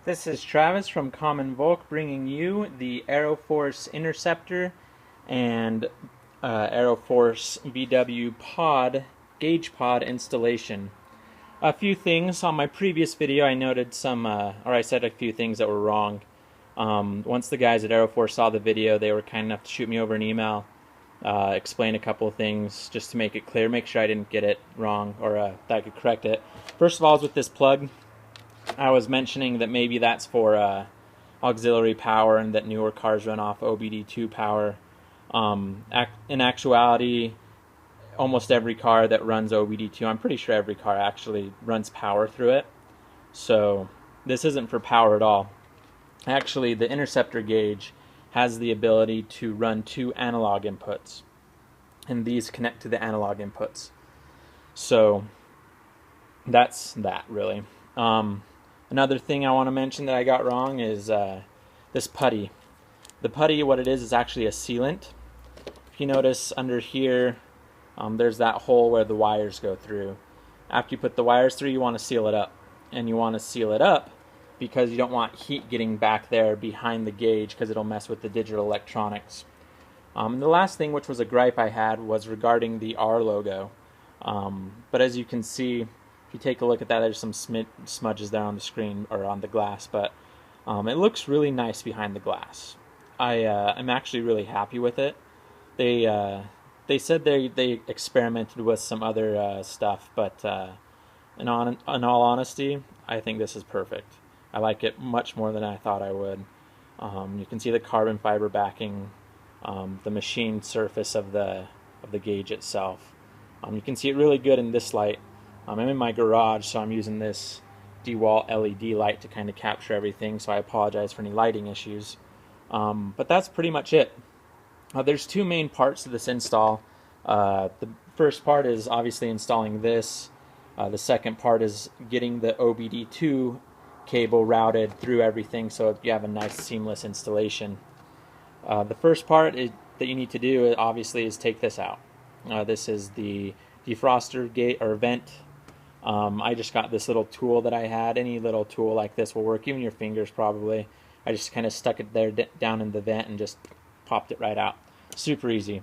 This is Travis from Common Volk bringing you the Aeroforce Interceptor and Aeroforce BW Pod Gauge Pod installation. A few things on my previous video I noted I said a few things that were wrong. Once the guys at Aeroforce saw the video, they were kind enough to shoot me over an email, explain a couple of things just to make it clear, make sure I didn't get it wrong or that I could correct it. First of all, is with this plug. I was mentioning that maybe that's for auxiliary power and that newer cars run off Obd2 power. In actuality, almost every car that runs Obd2, I'm pretty sure every car actually runs power through it. So this isn't for power at all. Actually, the interceptor gauge has the ability to run two analog inputs, and these connect to the analog inputs. So that's that, really. Another thing I want to mention that I got wrong is this putty. The putty, what it is actually a sealant. If you notice under here, there's that hole where the wires go through. After you put the wires through, you want to seal it up. And you want to seal it up because you don't want heat getting back there behind the gauge because it'll mess with the digital electronics. And the last thing, which was a gripe I had, was regarding the R logo. But as you can see, if you take a look at that, there's some smudges there on the screen or on the glass, but it looks really nice behind the glass. I'm actually really happy with it. They said they experimented with some other stuff, but in all honesty, I think this is perfect. I like it much more than I thought I would. You can see the carbon fiber backing, the machined surface of the gauge itself. You can see it really good in this light. I'm in my garage, so I'm using this DeWalt LED light to kind of capture everything, so I apologize for any lighting issues. But that's pretty much it. There's two main parts to this install. The first part is obviously installing this. The second part is getting the Obd2 cable routed through everything so you have a nice seamless installation. The first part that you need to do obviously is take this out. This is the defroster gate or vent. I just got this little tool that I had. Any little tool like this will work, even your fingers probably. I just kind of stuck it there down in the vent and just popped it right out. Super easy.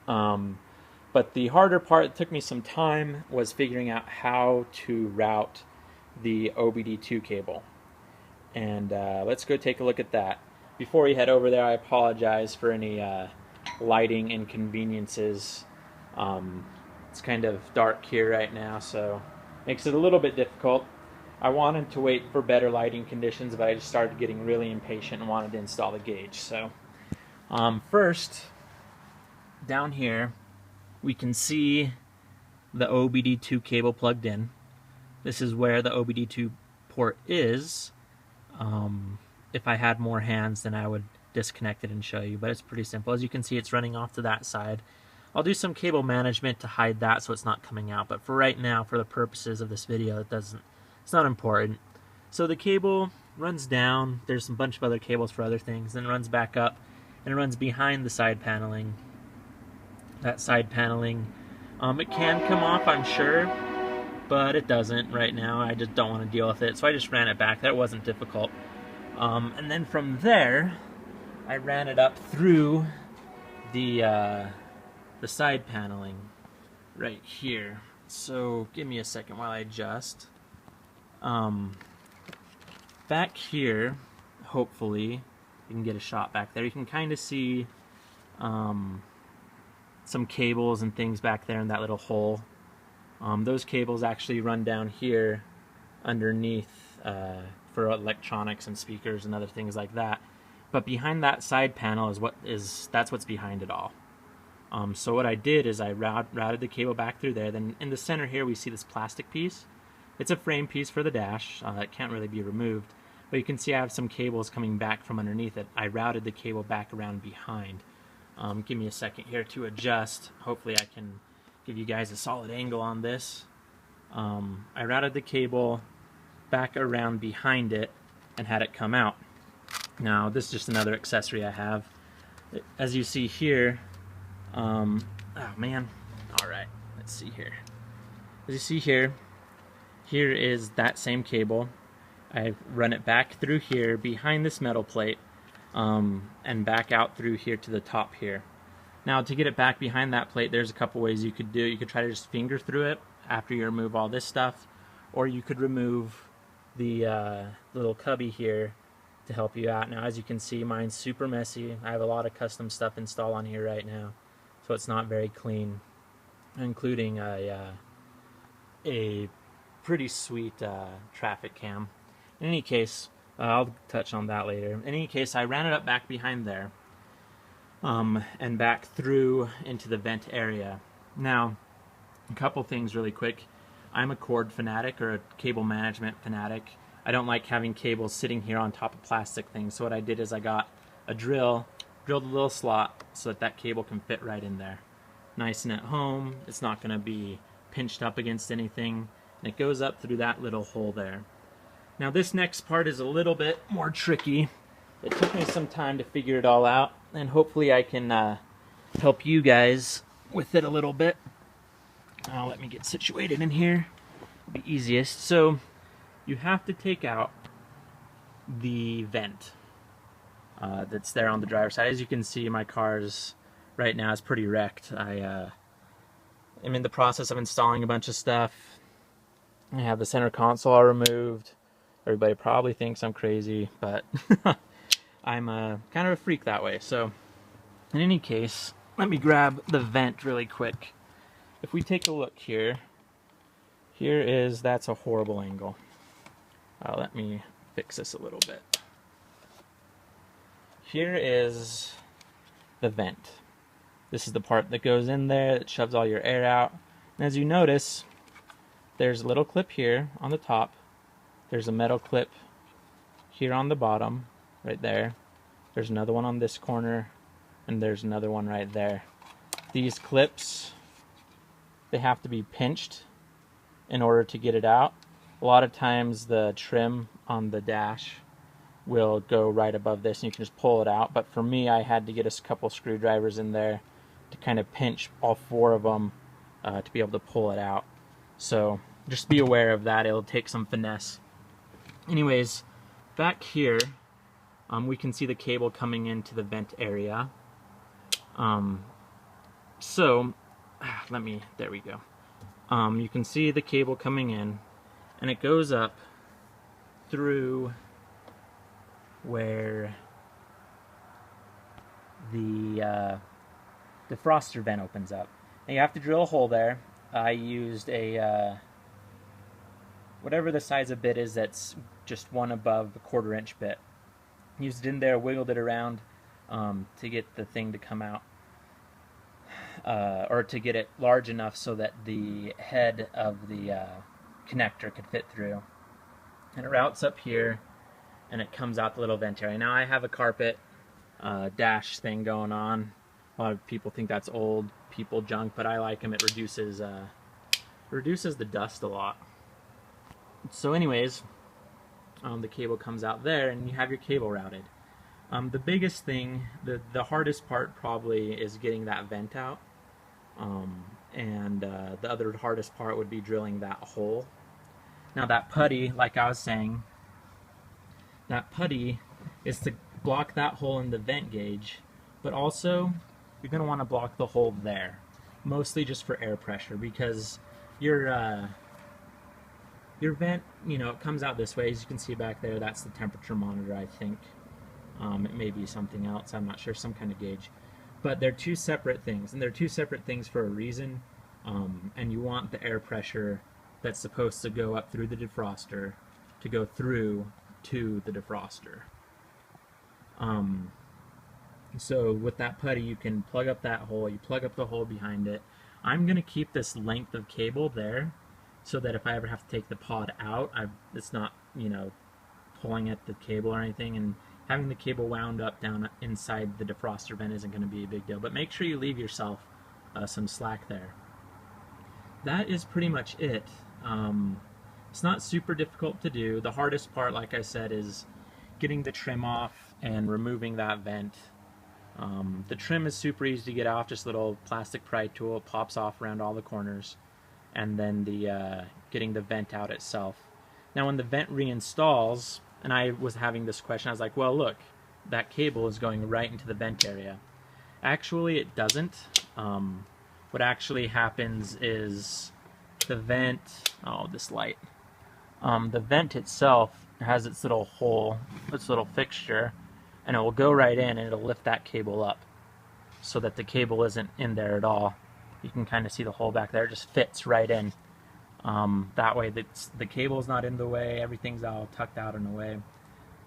But the harder part, it took me some time, was figuring out how to route the Obd2 cable. And let's go take a look at that. Before we head over there, I apologize for any lighting inconveniences. It's kind of dark here right now, so makes it a little bit difficult. I wanted to wait for better lighting conditions, but I just started getting really impatient and wanted to install the gauge. So first, down here, we can see the Obd2 cable plugged in. This is where the Obd2 port is. If I had more hands, then I would disconnect it and show you, but it's pretty simple. As you can see, it's running off to that side. I'll do some cable management to hide that so it's not coming out, but for right now, for the purposes of this video, it's not important. So the cable runs down, there's a bunch of other cables for other things, then runs back up, and it runs behind the side paneling. That side paneling, it can come off, I'm sure, but it doesn't right now. I just don't want to deal with it, so I just ran it back. That wasn't difficult. And then from there, I ran it up through the side paneling right here. So give me a second while I adjust. Back here, hopefully you can get a shot back there. You can kind of see some cables and things back there in that little hole. Those cables actually run down here underneath for electronics and speakers and other things like that. But behind that side panel that's what's behind it all. So what I did is I routed the cable back through there. Then in the center here we see this plastic piece. It's a frame piece for the dash. It can't really be removed. But you can see I have some cables coming back from underneath it. I routed the cable back around behind. Give me a second here to adjust. Hopefully I can give you guys a solid angle on this. I routed the cable back around behind it and had it come out. Now this is just another accessory I have. As you see here, oh man, alright, let's see here. As you see here, here is that same cable. I run it back through here behind this metal plate and back out through here to the top here. Now to get it back behind that plate, there's a couple ways you could do it. You could try to just finger through it after you remove all this stuff, or you could remove the little cubby here to help you out. Now as you can see, mine's super messy. I have a lot of custom stuff installed on here right now, so it's not very clean, including a pretty sweet traffic cam. In any case, I'll touch on that later. In any case, I ran it up back behind there and back through into the vent area. Now, a couple things really quick. I'm a cord fanatic, or a cable management fanatic. I don't like having cables sitting here on top of plastic things, so what I did is I got a drill, drilled a little slot so that that cable can fit right in there. Nice and at home. It's not going to be pinched up against anything, and it goes up through that little hole there. Now this next part is a little bit more tricky. It took me some time to figure it all out, and hopefully I can help you guys with it a little bit. Let me get situated in here. It'll be easiest. So you have to take out the vent that's there on the driver's side. As you can see, my car's right now is pretty wrecked. I am in the process of installing a bunch of stuff. I have the center console removed. Everybody probably thinks I'm crazy, but I'm kind of a freak that way. So in any case, let me grab the vent really quick. If we take a look here, that's a horrible angle. Let me fix this a little bit. Here is the vent. This is the part that goes in there that shoves all your air out. And as you notice, there's a little clip here on the top. There's a metal clip here on the bottom, right there. There's another one on this corner, and there's another one right there. These clips, they have to be pinched in order to get it out. A lot of times the trim on the dash will go right above this and you can just pull it out, but for me I had to get a couple screwdrivers in there to kind of pinch all four of them to be able to pull it out. So just be aware of that. It'll take some finesse. Anyways, back here we can see the cable coming into the vent area. There we go. You can see the cable coming in, and it goes up through where the defroster vent opens up. Now you have to drill a hole there. I used a whatever the size of bit is that's just one above the 1/4 inch bit. Used it in there, wiggled it around to get the thing to come out. Or to get it large enough so that the head of the connector could fit through. And it routes up here, and it comes out the little vent area. Now I have a carpet dash thing going on. A lot of people think that's old people junk, but I like them. It reduces the dust a lot. So anyways, the cable comes out there, and you have your cable routed. The biggest thing, the hardest part probably is getting that vent out. The other hardest part would be drilling that hole. Now that putty, like I was saying, that putty is to block that hole in the vent gauge, but also you're going to want to block the hole there, mostly just for air pressure, because your vent, it comes out this way. As you can see back there, that's the temperature monitor, I think. It may be something else, I'm not sure, some kind of gauge. But they're two separate things, and they're two separate things for a reason. And you want the air pressure that's supposed to go up through the defroster to go through to the defroster. So with that putty, you can plug up that hole, you plug up the hole behind it. I'm going to keep this length of cable there so that if I ever have to take the pod out, it's not, pulling at the cable or anything, and having the cable wound up down inside the defroster vent isn't going to be a big deal. But make sure you leave yourself some slack there. That is pretty much it. It's not super difficult to do. The hardest part, like I said, is getting the trim off and removing that vent. The trim is super easy to get off, just a little plastic pry tool, pops off around all the corners, and then the getting the vent out itself. Now when the vent reinstalls, and I was having this question, I was like, well look, that cable is going right into the vent area. Actually it doesn't. What actually happens is the vent, this light, the vent itself has its little hole, its little fixture, and it will go right in and it'll lift that cable up so that the cable isn't in there at all. You can kind of see the hole back there, it just fits right in. That way the cable's not in the way, everything's all tucked out and away.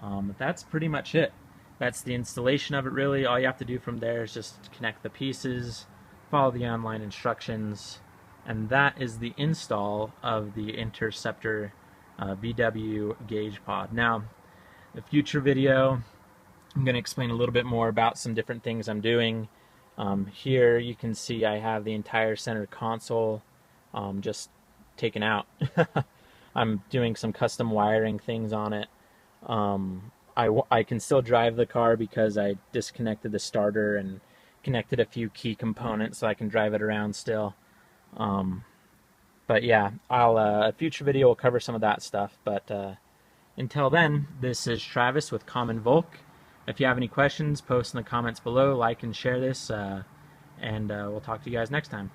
But that's pretty much it. That's the installation of it really. All you have to do from there is just connect the pieces, follow the online instructions, and that is the install of the Interceptor VW gauge pod. Now, in a future video, I'm going to explain a little bit more about some different things I'm doing. Here you can see I have the entire center console just taken out. I'm doing some custom wiring things on it. I can still drive the car because I disconnected the starter and connected a few key components so I can drive it around still. But yeah, a future video will cover some of that stuff. But until then, this is Travis with Common Volk. If you have any questions, post in the comments below, like and share this, and we'll talk to you guys next time.